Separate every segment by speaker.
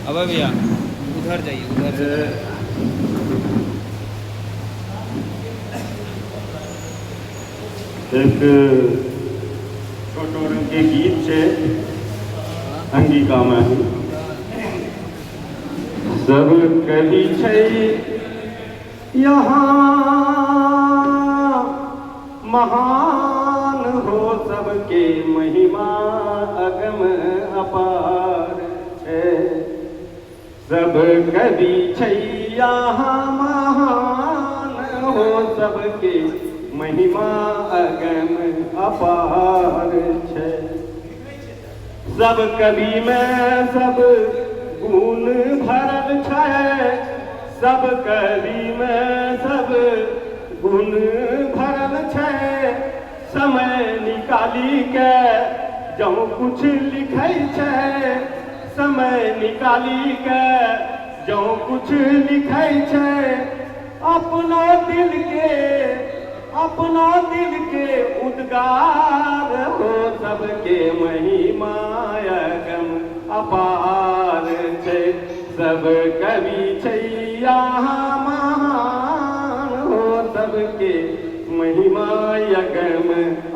Speaker 1: अब भैया उधर जाइए, उधर से
Speaker 2: एक छोटो के गीत से अंगिका में सब कवि छै यहाँ महान हो, सबके महिमा अगम अपार है। सब कवि छै यहाँ महान हो, सबके महिमा अगम अपार है। सब कवि में सब गुण भरल छै, सब कवि में सब गुण भरल छै। समय निकाली के जौ कुछ लिखै छै, समय निकाली के जौ कुछ लिखै छै। अपना दिल के उद्गार हो, सबके महिमा अगम अपार छै। सब कवि छै यहाँ महान हो, सबके महिमा अगम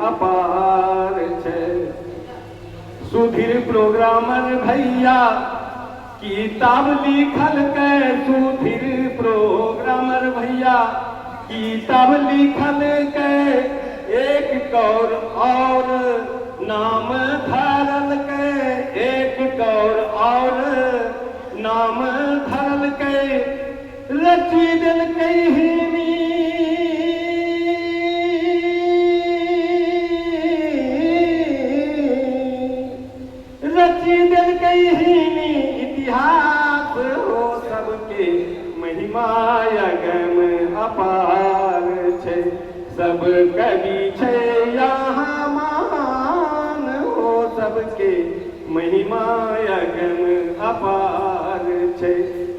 Speaker 2: अपार छै। सुधीर प्रोग्रामर भैया किताब लिखल के, सुधीर प्रोग्रामर भैया किताब लिखल के। एक और नाम धरल के, एक और नाम धरल के। रची दिल कहिनी रची दिल कहिनी इतिहास हो, सबके महिमा अगम अपार छै। सब कवि छै यहाँ महान हो, सबके महिमा अगम अपार छै।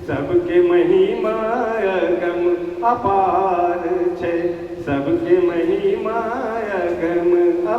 Speaker 2: सबके महिमा अगम अपार छै, सबके महिमा अगम